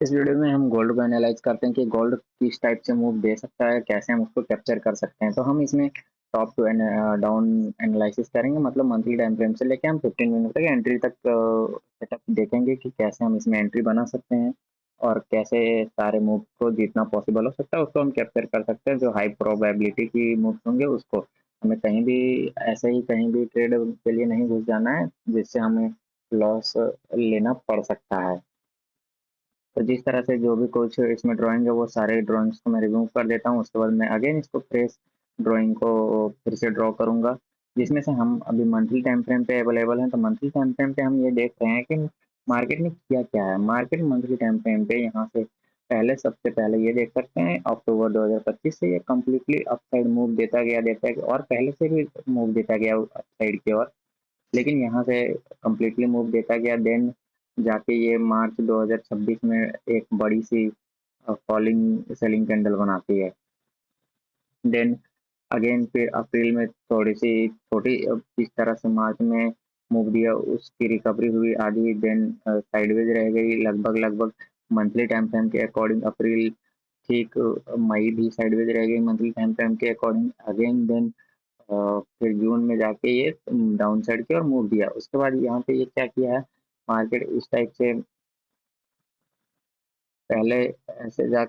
इस वीडियो में हम गोल्ड को एनालाइज करते हैं कि गोल्ड किस टाइप से मूव दे सकता है, कैसे हम उसको कैप्चर कर सकते हैं। तो हम इसमें टॉप टू डाउन एनालिसिस करेंगे, मतलब मंथली टाइम फ्रेम से लेके हम 15 मिनट तक एंट्री तक सेटअप देखेंगे कि कैसे हम इसमें एंट्री बना सकते हैं और कैसे सारे मूव को जितना पॉसिबल हो सकता है उसको हम कैप्चर कर सकते हैं। जो हाई प्रोबेबिलिटी की मूव्स होंगे उसको हमें कहीं भी ऐसे ही कहीं भी ट्रेड के लिए नहीं घुस जाना है, जिससे हमें लॉस लेना पड़ सकता है। तो जिस तरह से जो भी कुछ इसमें ड्राइंग है वो सारे ड्राइंग्स को मैं रिमूव कर देता हूँ। उसके बाद मैं अगेन इसको फ्रेश ड्राइंग को फिर से ड्रॉ करूँगा, जिसमें से हम अभी मंथली टाइम फ्रेम पे अवेलेबल हैं। तो मंथली टाइम फ्रेम पे हम ये देख रहे हैं कि मार्केट में किया क्या है। मार्केट मंथली टाइम फ्रेम पे यहाँ से पहले सबसे पहले ये देख सकते हैं अक्टूबर 2025 से ये कम्प्लीटली अपसाइड मूव देता गया और पहले से भी मूव देता गया अपसाइड की ओर, लेकिन यहाँ से कम्प्लीटली मूव देता गया। देन जाके ये मार्च 2026 में एक बड़ी सी फॉलिंग सेलिंग कैंडल बनाती है। देन अगेन फिर अप्रैल में थोड़ी सी छोटी इस तरह से मार्च में मूव दिया, उसकी रिकवरी हुई आधी, देन साइडवेज रह गई लगभग मंथली टाइम फ्रेम के अकॉर्डिंग। अप्रैल ठीक मई भी साइडवेज रह गई मंथली टाइम फ्रेम के अकॉर्डिंग अगेन। देन फिर जून में जाके ये डाउन साइड की और मूव दिया। उसके बाद यहाँ पे ये क्या किया है, मार्केट इस टाइप से पहले ऐसे जा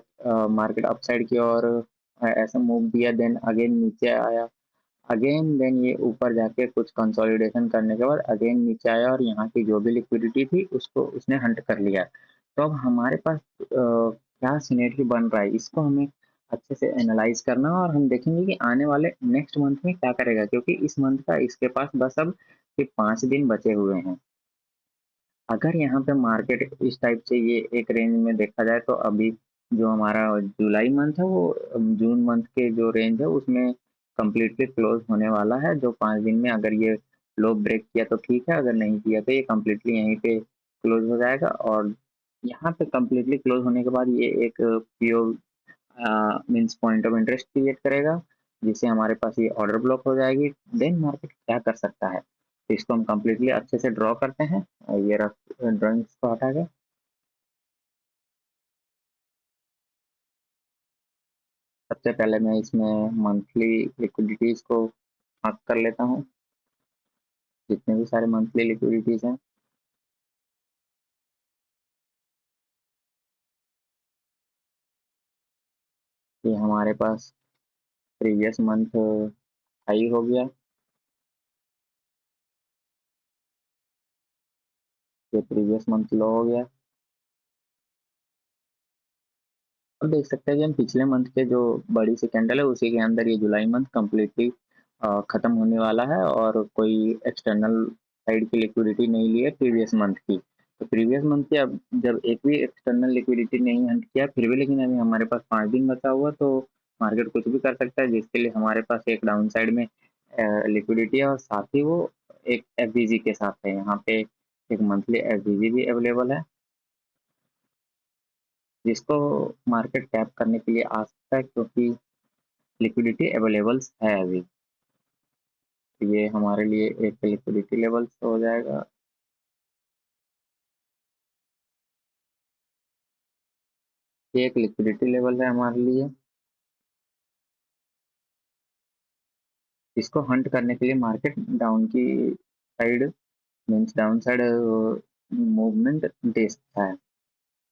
मार्केट अपसाइड की और ऐसा मूव दिया, देन अगेन नीचे आया अगेन, देन ये ऊपर जाके कुछ कंसोलिडेशन करने के बाद अगेन नीचे आया और यहाँ की जो भी लिक्विडिटी थी उसको उसने हंट कर लिया। तो अब हमारे पास क्या सिनेरियो बन रहा है, इसको हमें अच्छे से एनालाइज करना है और हम देखेंगे कि आने वाले नेक्स्ट मंथ में क्या करेगा, क्योंकि इस मंथ का इसके पास बस अब सिर्फ 5 दिन बचे हुए हैं। अगर यहाँ पे मार्केट इस टाइप से ये एक रेंज में देखा जाए तो अभी जो हमारा जुलाई मंथ है वो जून मंथ के जो रेंज है उसमें कम्प्लीटली क्लोज होने वाला है। जो 5 दिन में अगर ये लो ब्रेक किया तो ठीक है, अगर नहीं किया तो ये कम्प्लीटली यहीं पे क्लोज हो जाएगा। और यहाँ पे कम्प्लीटली क्लोज होने के बाद ये एक PO means point of interest create करेगा, जिससे हमारे पास ये ऑर्डर ब्लॉक हो जाएगी। देन मार्केट क्या कर सकता है, तो इसको हम कम्प्लीटली अच्छे से ड्रॉ करते हैं। और ये रफ ड्राइंग्स को हटा के सबसे पहले मैं इसमें मंथली लिक्विडिटीज को मार्क कर लेता हूँ, जितने भी सारे मंथली लिक्विडिटीज हैं। ये हमारे पास प्रीवियस मंथ हाई हो गया, ये प्रीवियस मंथ लो हो गया। अब देख सकते हैं कि हम पिछले मंथ के जो बड़ी सी कैंडल है उसी के अंदर ये जुलाई मंथ कम्प्लीटली खत्म होने वाला है और कोई एक्सटर्नल साइड की लिक्विडिटी नहीं ली है प्रीवियस मंथ की। तो प्रीवियस मंथ की अब जब एक भी एक्सटर्नल लिक्विडिटी नहीं हंट किया फिर भी, लेकिन अभी हमारे पास 5 दिन बचा हुआ, तो मार्केट कुछ भी कर सकता है, जिसके लिए हमारे पास एक डाउन साइड में लिक्विडिटी है और साथ ही वो एक एफ के साथ है। यहाँ पे एक मंथली एफ भी अवेलेबल है, जिसको मार्केट टैप करने के लिए आ सकता है, क्योंकि लिक्विडिटी अवेलेबल है अभी। तो ये हमारे लिए एक लिक्विडिटी लेवल हो जाएगा। ये एक लिक्विडिटी लेवल है हमारे लिए, इसको हंट करने के लिए मार्केट डाउन की side means down side movement दे सकता है।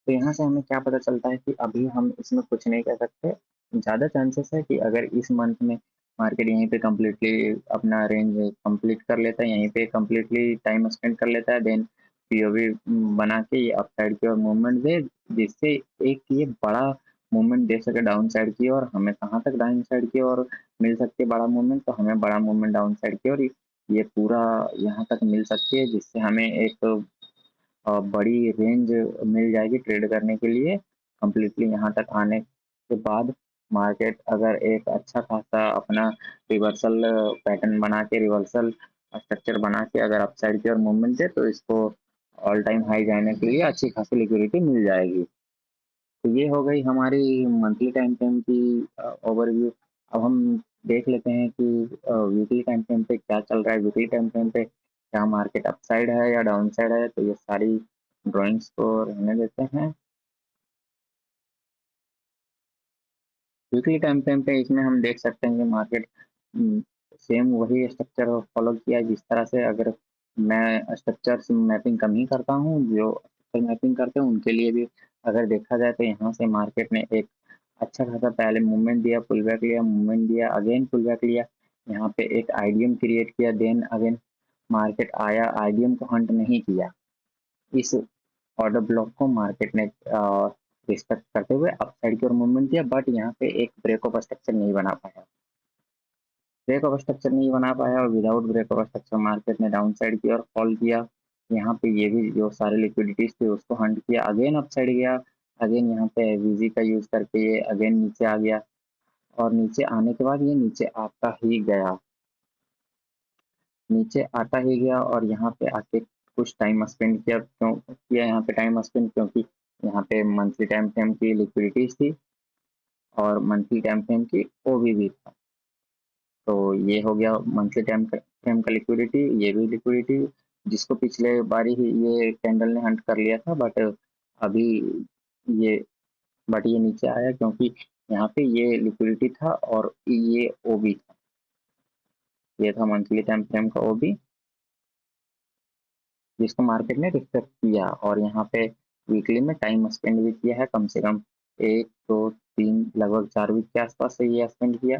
तो यहाँ से हमें क्या पता चलता है कि अभी हम इसमें कुछ नहीं कर सकते। ज़्यादा चांसेस है कि अगर इस मंथ में मार्केट यहीं पे कम्प्लीटली अपना रेंज कंप्लीट कर लेता है, यहीं पे कम्प्लीटली टाइम स्पेंड कर लेता है, देन पीओवी बना के ये अपसाइड की ओर मूवमेंट दे, जिससे एक ये बड़ा मूवमेंट दे सके डाउन साइड की। और हमें कहाँ तक डाउन साइड की ओर मिल सकती है बड़ा मूवमेंट, तो हमें बड़ा मूवमेंट डाउन साइड की ओर ये पूरा यहाँ तक मिल सकती है, जिससे हमें एक बड़ी रेंज मिल जाएगी ट्रेड करने के लिए। कम्प्लीटली यहाँ तक आने के बाद मार्केट अगर एक अच्छा खासा अपना रिवर्सल पैटर्न बना के, रिवर्सल स्ट्रक्चर बना के अगर अपसाइड की ओर मूवमेंट दे, तो इसको ऑल टाइम हाई जाने के लिए अच्छी खासी लिक्विडिटी मिल जाएगी। तो ये हो गई हमारी मंथली टाइम फ्रेम की ओवरव्यू। अब हम देख लेते हैं कि वीकली टाइम फ्रेम पे क्या चल रहा है। वीकली टाइम फ्रेम पे क्या मार्केट अपसाइड है या डाउन साइड है, तो ये सारी ड्राइंग्स को रहने देते हैं। वीकली टाइम फ्रेम पे इसमें हम देख सकते हैं कि मार्केट सेम वही स्ट्रक्चर फॉलो किया है, जिस तरह से अगर मैं स्ट्रक्चर मैपिंग कम ही करता हूँ, जो स्ट्रक्चर मैपिंग करते हैं उनके लिए भी अगर देखा जाए तो यहाँ से मार्केट ने एक अच्छा खासा पहले मूवमेंट दिया, पुल बैक लिया, मूवमेंट दिया, अगेन पुल बैक लिया, यहाँ पे एक आईडीएम क्रिएट किया, देन अगेन मार्केट आया, आईडीएम को हंट नहीं किया। इस ऑर्डर ब्लॉक को मार्केट ने रिस्पेक्ट करते हुए अपसाइड की ओर मूवमेंट दिया, बट यहाँ पे एक ब्रेक ऑफ स्ट्रक्चर नहीं बना पाया, ब्रेक ऑफ स्ट्रक्चर नहीं बना पाया, और without break of structure market ने डाउन साइड की ओर फॉल किया। यहाँ पे ये भी जो सारे लिक्विडिटीज थे उसको हंट किया, अगेन अपसाइड गया, अगेन यहाँ पे वीजी का यूज करके ये अगेन नीचे आ गया, और नीचे आने के बाद ये नीचे आता ही गया, नीचे आता ही गया, और यहाँ पे आके कुछ टाइम स्पेंड किया, क्यों किया यहाँ पे टाइम स्पेंड, क्योंकि यहाँ पे मंथली टाइम फ्रेम की लिक्विडिटीज थी और मंथली टाइम फ्रेम की ओवी भी था। तो ये हो गया मंथली टाइम फ्रेम का लिक्विडिटी, ये भी लिक्विडिटी जिसको पिछले बारी ही ये कैंडल ने हंट कर लिया था, बट अभी ये बट ये नीचे आया क्योंकि यहाँ पे ये लिक्विडिटी था और ये ओबी था, ये था मंथली टाइम फ्रेम का ओबी जिसको मार्केट ने रिस्पेक्ट किया, और यहाँ पे वीकली में टाइम स्पेंड भी किया है, कम से कम 1 2 3 लगभग 4 वीक के आसपास से ये स्पेंड किया।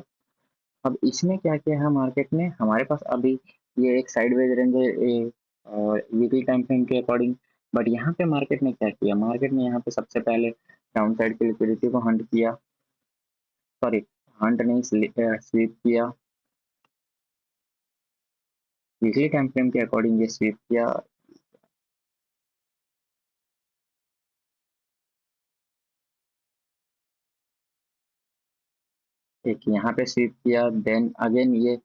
अब इसमें क्या किया है मार्केट ने, हमारे पास अभी ये एक साइडवेज रेंज है वीकली टाइम फ्रेम के अकॉर्डिंग, बट यहाँ पे मार्केट ने क्या किया, मार्केट ने यहाँ पे सबसे पहले डाउन साइड की लिक्विडिटी को हंट किया, सॉरी हंट नहीं स्वीप किया, वीकली टाइम फ्रेम के अकॉर्डिंग ये स्वीप किया, एक यहाँ पे स्वीप किया, देन अगेन ये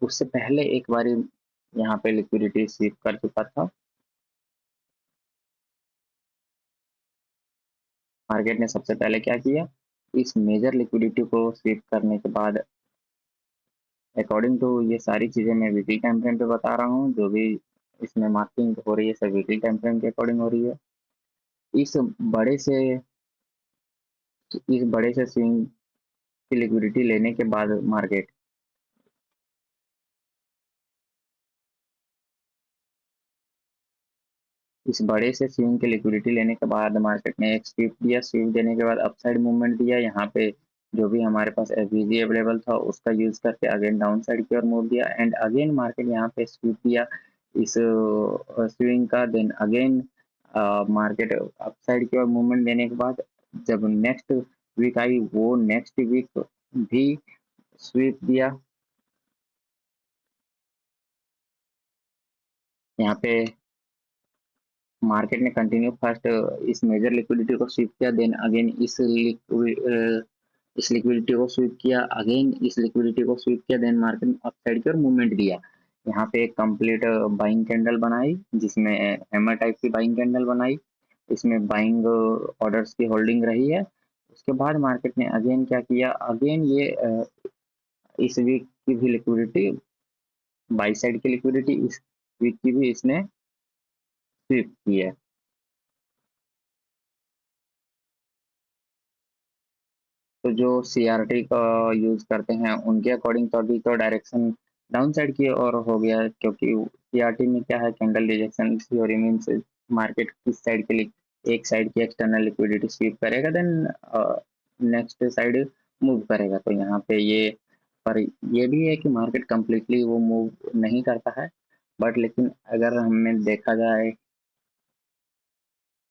उससे पहले एक बार यहाँ पे लिक्विडिटी स्वीप कर चुका था, मार्केट ने सबसे पहले क्या किया, इस मेजर लिक्विडिटी को स्वीप करने के बाद, अकॉर्डिंग टू ये सारी चीजें मैं वीकली टाइम फ्रेम पे बता रहा हूँ, जो भी इसमें मार्किंग हो रही है सब वीकली टाइम फ्रेम के अकॉर्डिंग हो रही है। इस बड़े से इस बड़े से स्विंग की लिक्विडिटी लेने के बाद मार्केट इस बड़े से स्विंग की लिक्विडिटी लेने के बाद मार्केट ने एक स्वीप दिया, स्वीप देने के बाद अपसाइड मूवमेंट दिया, यहाँ पे जो भी हमारे पास एफवीजी अवेलेबल था उसका यूज करके अगेन डाउन साइड की ओर मूव दिया, एंड अगेन मार्केट यहाँ पे स्वीप दिया इस स्विंग का, देन अगेन मार्केट अपसाइड की ओर मूवमेंट देने के बाद जब नेक्स्ट वीक आई, वो नेक्स्ट वीक भी स्वीप दिया, यहाँ पे मार्केट ने कंटिन्यू फर्स्ट इस मेजर लिक्विडिटी को स्वीप किया, देन अगेन इस लिक्विडिटी को स्वीप किया, अगेन इस लिक्विडिटी को स्वीप किया, देन मार्केट अपसाइड की ओर मूवमेंट दिया, यहाँ पे एक कंप्लीट बाइंग कैंडल बनाई, जिसमें हैमर टाइप की बाइंग कैंडल बनाई, इसमें बाइंग ऑर्डर्स की होल्डिंग रही है। उसके बाद मार्केट ने अगेन क्या किया, अगेन ये इस वीक की भी लिक्विडिटी, बाई साइड की लिक्विडिटी इस वीक की भी इसने स्वीप की है। तो जो सीआरटी का यूज करते हैं उनके अकॉर्डिंग तो अभी तो डायरेक्शन डाउन साइड की ओर हो गया है, क्योंकि सीआरटी में क्या है, candle rejection theory means market किस साइड के लिए एक साइड की एक्सटर्नल लिक्विडिटी स्वीप करेगा, देन नेक्स्ट साइड मूव करेगा, तो यहाँ पे ये पर ये भी है कि मार्केट कंप्लीटली वो मूव नहीं करता है, बट लेकिन अगर हमें देखा जाए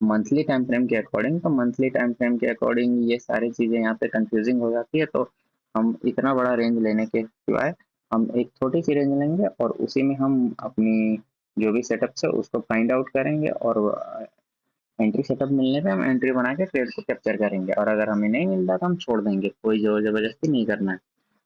मंथली टाइम फ्रेम के अकॉर्डिंग, तो मंथली टाइम फ्रेम के अकॉर्डिंग ये सारी चीज़ें यहाँ पे कंफ्यूजिंग हो जाती है, तो हम इतना बड़ा रेंज लेने के सिवाय हम एक छोटी सी रेंज लेंगे और उसी में हम अपनी जो भी सेटअप है उसको फाइंड आउट करेंगे, और एंट्री सेटअप मिलने पे हम एंट्री बना के ट्रेड को कैप्चर करेंगे, और अगर हमें नहीं मिलता तो हम छोड़ देंगे, कोई जोर जबरदस्ती नहीं करना है।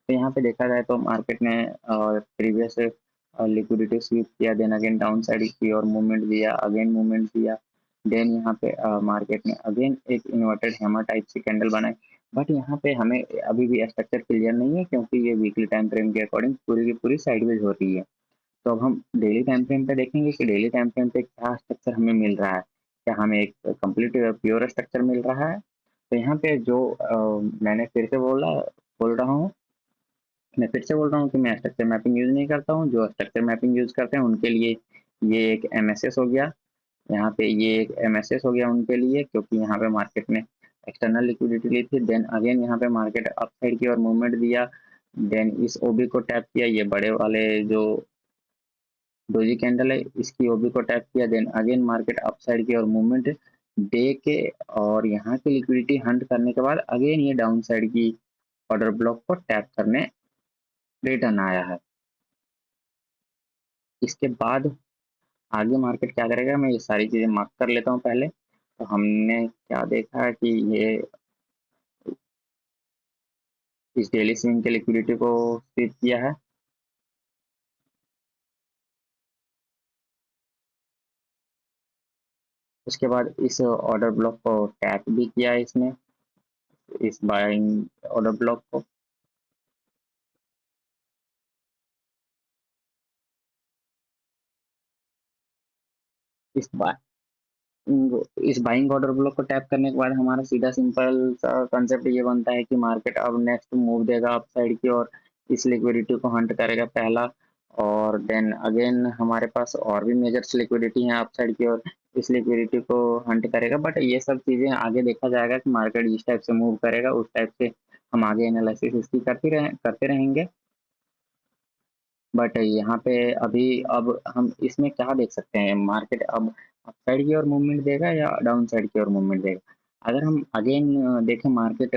तो यहाँ पे देखा जाए तो मार्केट ने प्रीवियस लिक्विडिटी स्वीप किया, देन अगेन डाउन साइड की और मूवमेंट दिया, अगेन मूवमेंट दिया, देन यहाँ पे मार्केट ने अगेन एक इन्वर्टेड हैमर टाइप से कैंडल बनाई, बट यहाँ पे हमें अभी भी स्ट्रक्चर क्लियर नहीं है, क्योंकि ये वीकली टाइम फ्रेम के अकॉर्डिंग पूरी की पूरी साइडवेज हो रही है। तो अब हम डेली टाइम फ्रेम पे देखेंगे कि डेली टाइम फ्रेम पे क्या स्ट्रक्चर हमें मिल रहा है, क्या हमें एक कंप्लीट प्योर स्ट्रक्चर मिल रहा है। तो यहाँ पे जो मैंने फिर से बोल रहा हूँ, मैं फिर से बोल रहा हूँ कि मैं स्ट्रक्चर मैपिंग यूज़ नहीं करता हूँ। जो स्ट्रक्चर मैपिंग यूज़ करते हैं उनके लिए ये एक एमएसएस हो गया, यहाँ पे ये एक एमएसएस हो गया उनके लिए, क्योंकि यहाँ पे मार्केट ने एक्सटर्नल लिक्विडिटी ली थी। देन अगेन यहाँ पे मार्केट अपसाइड की ओर मूवमेंट दिया, देन इस ओबी को टैप किया, ये बड़े वाले जो डोजी कैंडल है इसकी ओबी को टैप किया, देन अगेन मार्केट अपसाइड की ओर मूवमेंट दे के और यहाँ की लिक्विडिटी हंट करने के बाद अगेन ये डाउन साइड की ऑर्डर ब्लॉक को टैप करने रिटर्न आया है। इसके बाद आगे मार्केट क्या करेगा, मैं ये सारी चीजें मार्क कर लेता हूँ पहले। तो हमने क्या देखा है कि ये इस डेली स्विंग के लिक्विडिटी को स्वीप किया है, उसके बाद इस ऑर्डर ब्लॉक को टैप भी किया है इसने, इस बाइंग ऑर्डर ब्लॉक को। इस इस बाइंग ऑर्डर ब्लॉक को टैप करने के बाद हमारा सीधा सिंपल सा कंसेप्ट ये बनता है कि मार्केट अब नेक्स्ट मूव देगा अपसाइड की और इस लिक्विडिटी को हंट करेगा पहला, और देन अगेन हमारे पास और भी मेजर्स लिक्विडिटी हैं अपसाइड की और इस लिक्विडिटी को हंट करेगा। बट ये सब चीजें आगे देखा जाएगा कि मार्केट जिस टाइप से मूव करेगा उस टाइप से हम आगे एनालिसिस इसकी करते रहेंगे। बट यहाँ पे अभी अब हम इसमें क्या देख सकते हैं, मार्केट अब अपसाइड की ओर मूवमेंट देगा या डाउन साइड की ओर मूवमेंट देगा। अगर हम अगेन देखें, मार्केट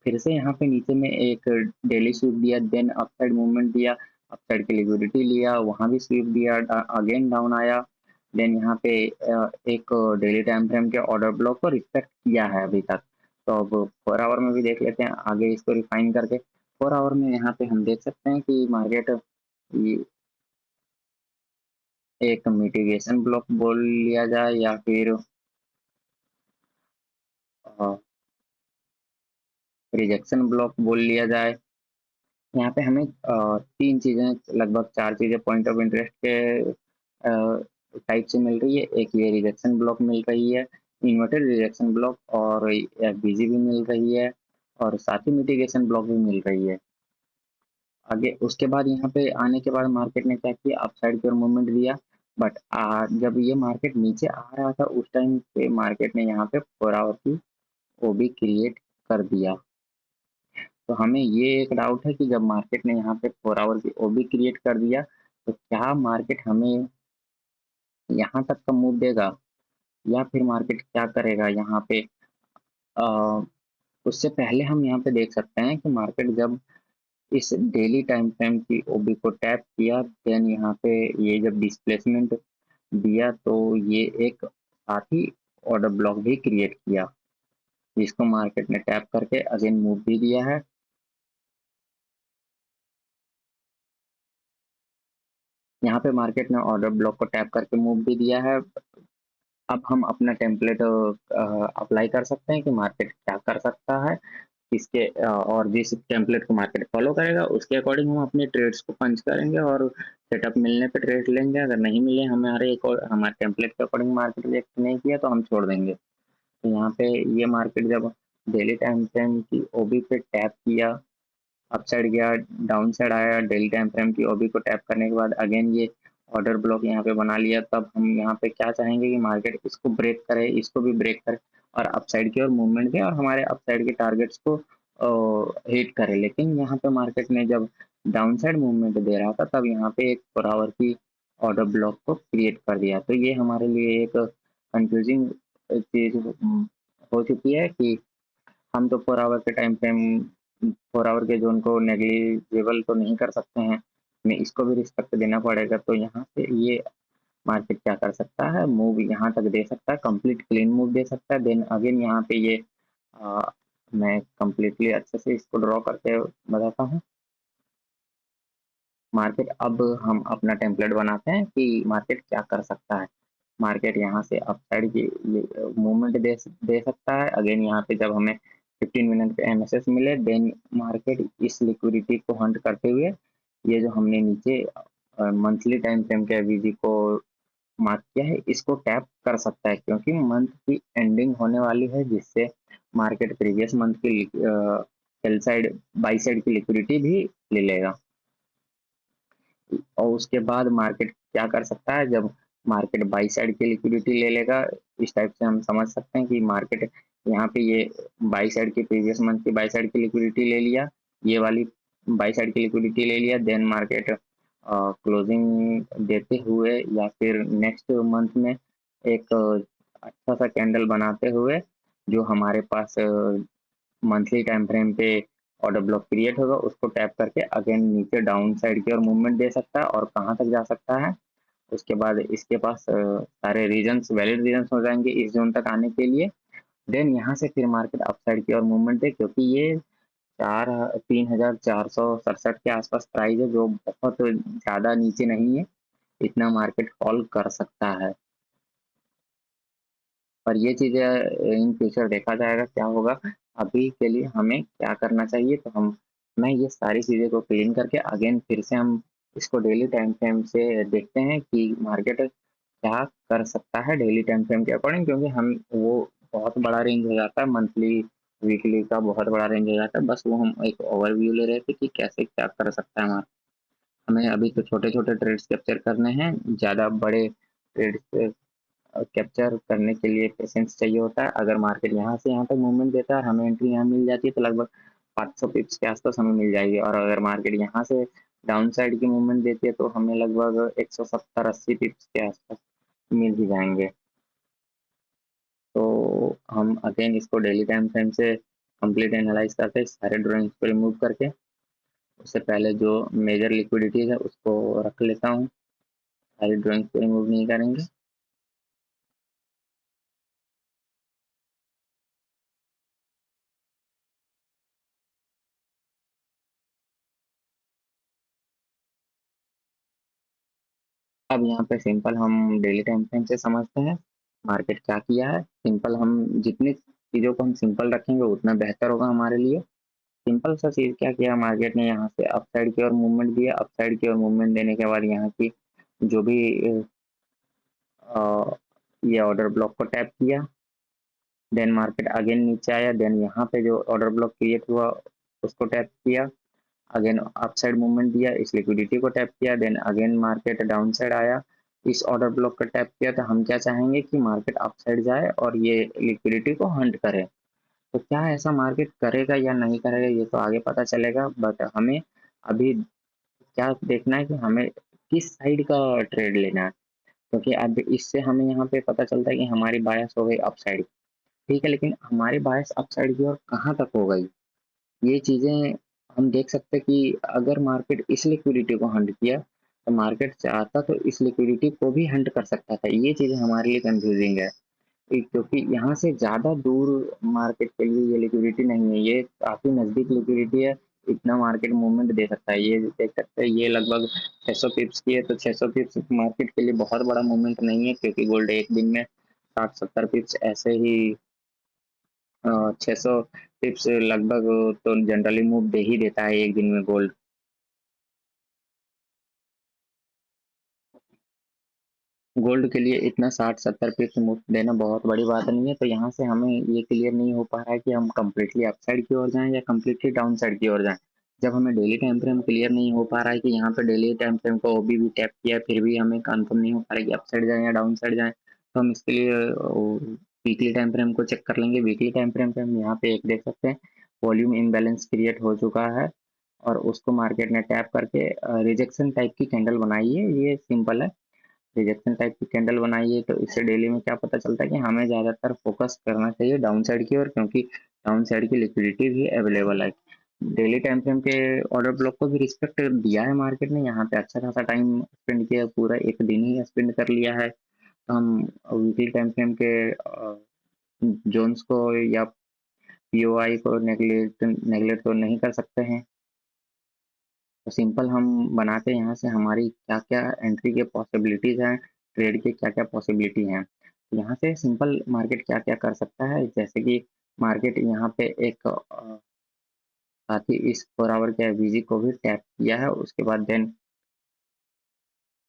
फिर से यहाँ पे नीचे में एक डेली स्वीप दिया, देन अपसाइड मूवमेंट दिया, अपसाइड की लिक्विडिटी लिया, वहाँ भी स्वीप दिया, अगेन डाउन आया, देन यहाँ पे एक डेली टाइम फ्रेम के ऑर्डर ब्लॉक को रिस्पेक्ट किया है अभी तक। तो अब 4 आवर में भी देख लेते हैं आगे इसको रिफाइन करके। 4 आवर में यहाँ पे हम देख सकते हैं कि मार्केट ये एक मिटिगेशन ब्लॉक बोल लिया जाए या फिर रिजेक्शन ब्लॉक बोल लिया जाए। यहाँ पे हमें तीन चीजें, लगभग चार चीजें पॉइंट ऑफ इंटरेस्ट के टाइप से मिल रही है। एक ये रिजेक्शन ब्लॉक मिल रही है, इन्वर्टेड रिजेक्शन ब्लॉक, और एफबीजी भी मिल रही है, और साथ ही मिटिगेशन ब्लॉक भी मिल रही है। आगे उसके बाद यहाँ पे आने के बाद मार्केट ने क्या किया, अपसाइड की ओर मूवमेंट दिया। बट जब ये मार्केट नीचे आ रहा था उस टाइम पे मार्केट ने यहाँ पे 4 आवर की ओबी क्रिएट कर दिया। तो हमें ये एक डाउट है कि जब मार्केट ने यहाँ पे 4 आवर की ओबी क्रिएट कर दिया तो क्या मार्केट हमें यहाँ तक का मूव देगा, या फिर मार्केट क्या करेगा यहाँ पे। आ, उससे पहले हम यहाँ पे देख सकते हैं कि मार्केट जब इस डेली टाइम फ्रेम की ओबी को टैप किया, देन यहाँ पे ये जब डिस्प्लेसमेंट दिया तो ये एक साथ ही ऑर्डर ब्लॉक भी क्रिएट किया, जिसको मार्केट ने टैप करके अगेन मूव भी दिया है। यहाँ पे मार्केट ने ऑर्डर ब्लॉक को टैप करके मूव भी दिया है। अब हम अपना टेम्पलेट अप्लाई कर सकते हैं कि मार्केट क्या कर सकता है इसके, और जिस टेम्पलेट को मार्केट फॉलो करेगा उसके अकॉर्डिंग हम अपने ट्रेड्स को पंच करेंगे और सेटअप मिलने पे ट्रेड लेंगे। अगर नहीं मिले, हमारे एक और हमारे टेम्पलेट के अकॉर्डिंग मार्केट रिएक्ट नहीं किया तो हम छोड़ देंगे। तो यहाँ पे ये मार्केट जब डेली टाइम फ्रेम की ओबी पे टैप किया, अपसाइड गया, डाउन साइड आया, डेली टाइम फ्रेम की ओबी को टैप करने के बाद अगेन ये ऑर्डर ब्लॉक यहाँ पे बना लिया, तब हम यहाँ पे क्या चाहेंगे कि मार्केट इसको ब्रेक करे, इसको भी ब्रेक करे और अपसाइड की ओर मूवमेंट दे और हमारे अपसाइड के टारगेट्स को हिट करे। लेकिन यहाँ पे मार्केट ने जब डाउन साइड मूवमेंट दे रहा था तब यहाँ पे एक 4 आवर की ऑर्डर ब्लॉक को क्रिएट कर दिया। तो ये हमारे लिए एक कंफ्यूजिंग चीज हो चुकी है कि हम तो 4 आवर के टाइम फ्रेम, 4 आवर के जोन को नेग्लिजिबल तो नहीं कर सकते हैं, हमें इसको भी रिस्पेक्ट देना पड़ेगा। तो यहाँ से ये मार्केट क्या कर सकता है, मूव यहाँ तक दे सकता है, कंप्लीट क्लीन मूव दे सकता है। देन अगेन यहाँ पे ये आ, मैं कंप्लीटली अच्छे से इसको ड्रॉ करके बताता हूँ। मार्केट अब हम अपना टेम्पलेट बनाते हैं कि मार्केट क्या कर सकता है। मार्केट यहाँ से अपसाइड की मूवमेंट दे सकता है। अगेन यहाँ पे जब हमें 15 मिनट पे एमएसएस मिले, देन मार्केट इस लिक्विडिटी को हंट करते हुए ये जो हमने नीचे मंथली टाइम फ्रेम के वीजी को मार्क किया है इसको टैप कर सकता है, क्योंकि मंथ की एंडिंग होने वाली है, जिससे मार्केट प्रीवियस मंथ की सेल साइड बाई साइड की लिक्विडिटी भी ले लेगा। और उसके बाद मार्केट क्या कर सकता है, जब मार्केट बाई साइड की लिक्विडिटी ले लेगा, इस टाइप से हम समझ सकते हैं कि मार्केट यहाँ पे ये बाई साइड की प्रीवियस मंथ की बाई साइड की लिक्विडिटी ले लिया, ये वाली बाई साइड की लिक्विडिटी ले लिया, देन मार्केट क्लोजिंग देते हुए या फिर नेक्स्ट मंथ में एक अच्छा सा कैंडल बनाते हुए जो हमारे पास मंथली टाइम फ्रेम पे ऑर्डर ब्लॉक क्रिएट होगा उसको टैप करके अगेन नीचे डाउन साइड की ओर मूवमेंट दे सकता है और कहाँ तक जा सकता है। उसके बाद इसके पास सारे रीजंस वैलिड रीजंस हो जाएंगे इस जोन तक आने के लिए। देन यहाँ से फिर मार्केट अप साइड की ओर मूवमेंट दे, क्योंकि ये 3467 के आसपास प्राइस है जो बहुत ज़्यादा नीचे नहीं है, इतना मार्केट फॉल कर सकता है। पर ये चीज़ें इन फ्यूचर देखा जाएगा क्या होगा। अभी के लिए हमें क्या करना चाहिए, तो मैं ये सारी चीज़ें को क्लीन करके अगेन फिर से हम इसको डेली टाइम फ्रेम से देखते हैं कि मार्केट क्या कर सकता है डेली टाइम फ्रेम के अकॉर्डिंग, क्योंकि हम वो बहुत बड़ा रेंज हो जाता है, मंथली वीकली का बहुत बड़ा रेंज हो जाता है। बस वो हम एक ओवरव्यू ले रहे थे कि कैसे क्या कर सकता है मार्केट। हमें अभी तो छोटे छोटे ट्रेड्स कैप्चर करने हैं, ज़्यादा बड़े ट्रेड्स कैप्चर करने के लिए पेशेंस चाहिए होता है। अगर मार्केट यहाँ से यहाँ तक मूवमेंट देता है और हमें एंट्री यहाँ मिल जाती है तो लगभग 500 पिप्स के आसपास हमें मिल जाएगी, और अगर मार्केट यहाँ से डाउन साइड की मूवमेंट देती है तो हमें लगभग 170-80 पिप्स के आसपास मिल ही जाएंगे। तो हम अगेन इसको डेली टाइम फ्रेम से कंप्लीट एनालाइज करके सारे ड्राइंग्स को रिमूव करके उससे पहले जो मेजर लिक्विडिटीज है उसको रख लेता हूँ, सारी ड्राइंग्स को रिमूव नहीं करेंगे। अब यहाँ पे सिंपल हम डेली टाइम फ्रेम से समझते हैं मार्केट क्या किया है। सिंपल हम जितनी चीज़ों को हम सिंपल रखेंगे उतना बेहतर होगा हमारे लिए। सिंपल सा चीज़ क्या किया मार्केट ने, यहाँ से अप साइड की ओर मूवमेंट दिया, अप साइड की ओर मूवमेंट देने के बाद यहाँ की जो भी ये ऑर्डर ब्लॉक को टैप किया, देन मार्केट अगेन नीचे आया, देन यहाँ पे जो ऑर्डर ब्लॉक क्रिएट हुआ उसको टैप किया, अगेन अप साइड मूवमेंट दिया, इस लिक्विडिटी को टैप किया, then again market down side आया, इस ऑर्डर ब्लॉक को टैप किया। तो हम क्या चाहेंगे कि मार्केट अप साइड जाए और ये लिक्विडिटी को हंट करे। तो क्या ऐसा मार्केट करेगा या नहीं करेगा ये तो आगे पता चलेगा, बट हमें अभी क्या देखना है कि हमें किस साइड का ट्रेड लेना है, क्योंकि अब इससे हमें यहाँ पे पता चलता है कि हमारी बायस हो गई अप साइड, ठीक है, लेकिन हमारी बायस अप साइड की और कहाँ तक हो गई ये चीज़ें हम देख सकते हैं कि अगर मार्केट इस लिक्विडिटी को हंट किया तो मार्केट चाहता तो इस लिक्विडिटी को भी हंट कर सकता था। ये चीज़ें हमारे लिए कंफ्यूजिंग है क्योंकि यहाँ से ज़्यादा दूर मार्केट के लिए ये लिक्विडिटी नहीं है, ये काफ़ी नज़दीक लिक्विडिटी है। इतना मार्केट मूवमेंट दे सकता है, ये देख सकते हैं ये लगभग 600 पिप्स की है, तो 600 पिप्स मार्केट के लिए बहुत बड़ा मूवमेंट नहीं है, क्योंकि गोल्ड एक दिन में 60-70 पिप्स ऐसे ही 600 पिप्स लगभग तो जनरली मूव दे ही देता है एक दिन में गोल्ड। गोल्ड के लिए इतना 60-70 पिप्स मूव देना बहुत बड़ी बात नहीं है। तो यहाँ से हमें ये क्लियर नहीं हो पा रहा है कि हम कम्प्लीटली अप साइड की ओर जाएं या कम्प्लीटली डाउन साइड की ओर जाएं। जब हमें डेली टाइम फ्रेम क्लियर नहीं हो पा रहा है कि यहाँ पे डेली टाइम फ्रेम को ओबी भी टैप किया फिर भी हमें कंफर्म नहीं हो पा रहा है कि अप साइड जाए या डाउन साइड जाए, तो हम इसके लिए वीकली टाइम फ्रेम को चेक कर लेंगे। वीकली टाइम फ्रेम पे हम यहाँ पे एक देख सकते हैं वॉल्यूम इम्बैलेंस क्रिएट हो चुका है और उसको मार्केट ने टैप करके रिजेक्शन टाइप की कैंडल बनाई है। ये सिंपल है, रिजेक्शन टाइप की कैंडल बनाइए। तो इससे डेली में क्या पता चलता है कि हमें ज़्यादातर फोकस करना चाहिए डाउन साइड की ओर, क्योंकि डाउन साइड की लिक्विडिटी भी अवेलेबल है। डेली टाइम फ्रेम के ऑर्डर ब्लॉक को भी रिस्पेक्ट दिया है मार्केट ने, यहाँ पे अच्छा खासा टाइम स्पेंड किया, पूरा एक दिन ही स्पेंड कर लिया है। तो हम वीकली टाइम फ्रेम के जोन्स को या पीओआई को नेगलेक्ट तो नहीं कर सकते हैं। तो सिंपल हम बनाते हैं यहाँ से हमारी क्या क्या एंट्री के पॉसिबिलिटीज़ हैं, ट्रेड के क्या क्या पॉसिबिलिटी हैं। यहाँ से सिंपल मार्केट क्या क्या कर सकता है, जैसे कि मार्केट यहाँ पे एक साथ ही इस 4 आवर के एवरेज को भी टैप किया है, उसके बाद देन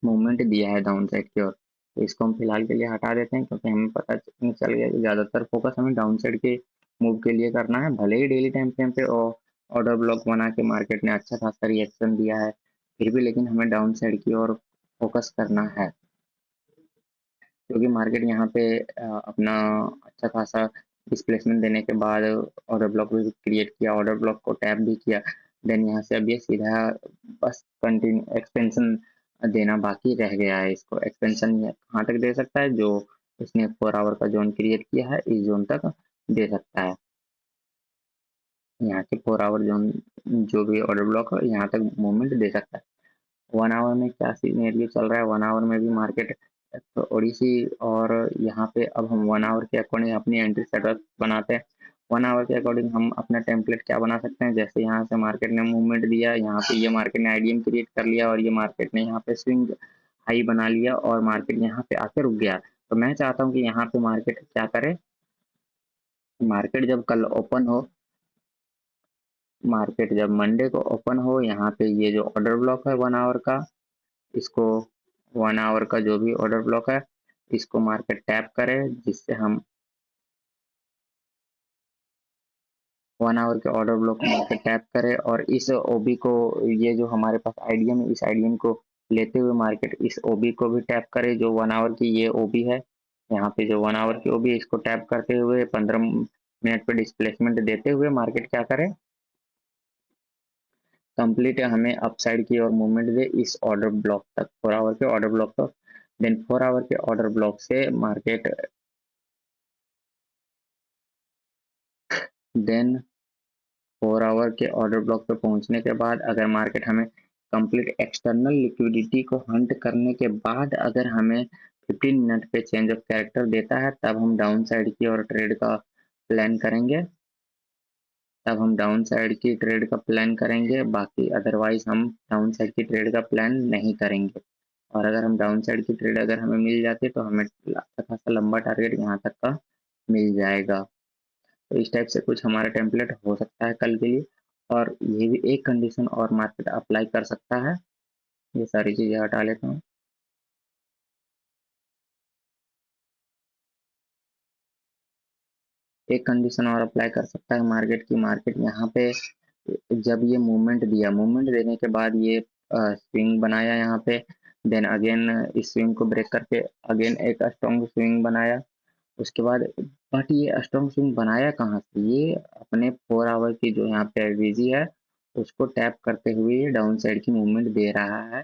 मूवमेंट दिया है डाउन साइड की ओर। तो इसको हम फिलहाल के लिए हटा देते हैं, क्योंकि हमें पता नहीं चल गया कि ज़्यादातर फोकस हमें डाउन साइड के मूव के लिए करना है। भले ही डेली टाइम फ्रेम पे ऑर्डर ब्लॉक बना के मार्केट ने अच्छा खासा रिएक्शन दिया है, फिर भी लेकिन हमें डाउन साइड की ओर फोकस करना है, क्योंकि मार्केट यहाँ पे अपना अच्छा खासा डिस्प्लेसमेंट देने के बाद ऑर्डर ब्लॉक भी क्रिएट किया, ऑर्डर ब्लॉक को टैप भी किया। देन यहाँ से अब ये सीधा बस कंटिन्यू एक्सपेंशन देना बाकी रह गया है। इसको एक्सपेंशन कहाँ तक दे सकता है, जो इसने 4 आवर का जोन क्रिएट किया है इस जोन तक दे सकता है। यहाँ के 4 आवर जोन जो भी ऑर्डर ब्लॉक है यहाँ तक मूवमेंट दे सकता है। 1 आवर में क्या सिनेरियो चल रहा है, 1 आवर में भी मार्केट थोड़ी सी, और यहाँ पे अब हम 1 आवर के अकॉर्डिंग अपनी एंट्री सेटअप बनाते हैं। 1 आवर के अकॉर्डिंग हम अपना टेम्पलेट क्या बना सकते हैं, जैसे यहाँ से मार्केट ने मूवमेंट दिया, यहाँ पे ये मार्केट ने आईडीएम क्रिएट कर लिया और ये मार्केट ने यहाँ पे स्विंग हाई बना लिया और मार्केट यहाँ पे आके रुक गया। तो मैं चाहता हूँ कि यहाँ पे मार्केट क्या करे, मार्केट जब कल ओपन हो, मार्केट जब मंडे को ओपन हो, यहाँ पे ये जो ऑर्डर ब्लॉक है 1 आवर का, इसको 1 आवर का जो भी ऑर्डर ब्लॉक है इसको मार्केट टैप करे, जिससे हम 1 आवर के ऑर्डर ब्लॉक को मार्केट टैप करे और इस ओबी को, ये जो हमारे पास आईडीएम है, इस आईडीएम को लेते हुए मार्केट इस ओबी को भी टैप करे, जो 1 आवर की ये ओबी है। यहाँ पे जो 1 आवर की ओबी, इसको टैप करते हुए 15 मिनट पे डिस्प्लेसमेंट देते हुए मार्केट क्या करे, कंप्लीट हमें अपसाइड की और मूवमेंट दे इस ऑर्डर ब्लॉक तक, 4 आवर के ऑर्डर ब्लॉक तक। देन 4 आवर के ऑर्डर ब्लॉक से मार्केट, देन 4 आवर के ऑर्डर ब्लॉक पे पहुंचने के बाद अगर मार्केट हमें कंप्लीट एक्सटर्नल लिक्विडिटी को हंट करने के बाद अगर हमें 15 मिनट पे चेंज ऑफ कैरेक्टर देता है, तब हम डाउन साइड की और ट्रेड का प्लान करेंगे, तब हम डाउन साइड की ट्रेड का प्लान करेंगे। बाकी अदरवाइज हम डाउन साइड की ट्रेड का प्लान नहीं करेंगे। और अगर हम डाउन साइड की ट्रेड अगर हमें मिल जाती है तो हमें अच्छा खासा लंबा टारगेट यहाँ तक का मिल जाएगा। तो इस टाइप से कुछ हमारा टेम्पलेट हो सकता है कल के लिए। और ये भी एक कंडीशन और मार्केट अप्लाई कर सकता है, ये सारी चीज़ें हटा लेता हूँ। एक कंडीशन और अप्लाई कर सकता है मार्केट की, मार्केट यहाँ पे जब ये मूवमेंट दिया, मूवमेंट देने के बाद ये स्विंग बनाया यहाँ पे, देन अगेन इस स्विंग को ब्रेक करके अगेन एक स्ट्रॉन्ग स्विंग बनाया, उसके बाद, बट ये स्ट्रॉन्ग स्विंग बनाया कहाँ से, ये अपने 4 आवर की जो यहाँ पे एवरेजी है उसको टैप करते हुए ये डाउन साइड की मूवमेंट दे रहा है।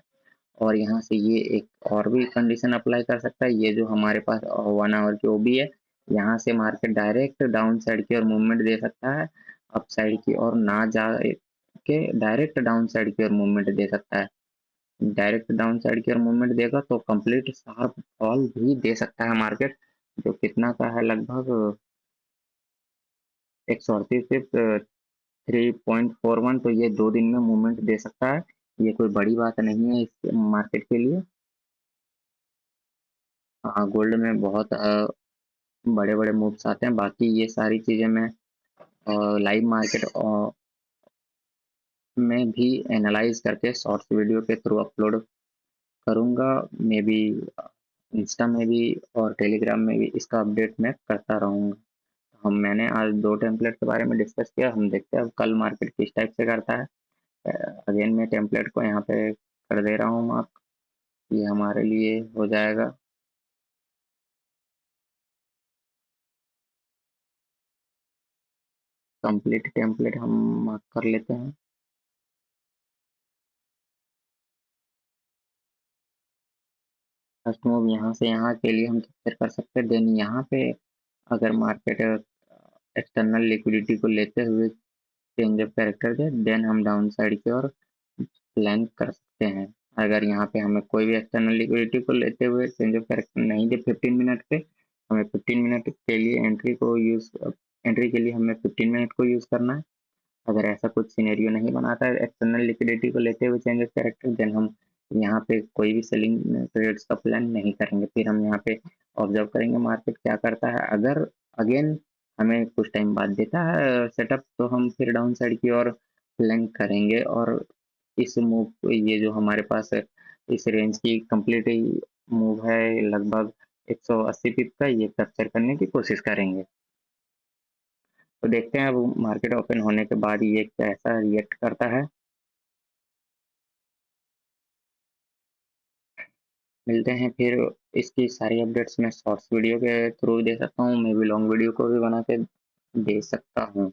और यहाँ से ये एक और भी कंडीशन अप्लाई कर सकता है, ये जो हमारे पास 1 आवर की ओबी है, यहाँ से मार्केट डायरेक्ट डाउन साइड की ओर मूवमेंट दे सकता है, अप साइड की ओर ना जा के डायरेक्ट डाउन साइड की ओर मूवमेंट दे सकता है। डायरेक्ट डाउन साइड की ओर मूवमेंट देगा तो कंप्लीट शार्प फॉल भी दे सकता है मार्केट, जो कितना का है, लगभग 138 3.41, तो ये 2 दिन में मूवमेंट दे सकता है। ये कोई बड़ी बात नहीं है इस मार्केट के लिए। हाँ, गोल्ड में बहुत बड़े बड़े मूव्स आते हैं। बाकी ये सारी चीज़ें मैं लाइव मार्केट में भी एनालाइज करके शॉर्ट्स वीडियो के थ्रू अपलोड करूँगा, मे बी इंस्टा में भी और टेलीग्राम में भी इसका अपडेट मैं करता रहूँगा। हम मैंने आज 2 टेम्पलेट के बारे में डिस्कस किया, हम देखते हैं अब कल मार्केट किस टाइप से करता है। अगेन मैं टेम्पलेट को यहाँ पे कर दे रहा हूँ मार्क, ये हमारे लिए हो जाएगा। कंप्लीट टेम्पलेट हम मार्क कर लेते हैं। फर्स्ट मूव यहाँ से यहाँ के लिए हम कैप्चर कर सकते हैं। देन यहाँ पे अगर मार्केट एक्सटर्नल लिक्विडिटी को लेते हुए चेंज ऑफ कैरेक्टर दे, देन हम डाउन साइड की ओर प्लान कर सकते हैं। अगर यहाँ पे हमें कोई भी एक्सटर्नल लिक्विडिटी को लेते हुए चेंज ऑफ कैरेक्टर नहीं दे 15 मिनट पे, हमें 15 मिनट के लिए एंट्री के लिए हमें 15 मिनट को यूज़ करना है। अगर ऐसा कुछ सिनेरियो नहीं बनाता है एक्सटर्नल लिक्विडिटी को लेते हुए चेंज ऑफ कैरेक्टर, देन हम यहाँ पे कोई भी सेलिंग ट्रेड्स का प्लान नहीं करेंगे। फिर हम यहाँ पे ऑब्जर्व करेंगे मार्केट क्या करता है। अगर अगेन हमें कुछ टाइम बाद देता है सेटअप, तो हम फिर डाउन साइड की ओर प्लान करेंगे और इस मूव, ये जो हमारे पास है इस रेंज की कंप्लीट मूव है लगभग 180 पिप का, ये कैप्चर करने की कोशिश करेंगे। तो देखते हैं अब मार्केट ओपन होने के बाद ये कैसा रिएक्ट करता है। मिलते हैं फिर। इसकी सारी अपडेट्स मैं शॉर्ट्स वीडियो के थ्रू दे सकता हूँ, मैं भी लॉन्ग वीडियो को भी बना के दे सकता हूँ।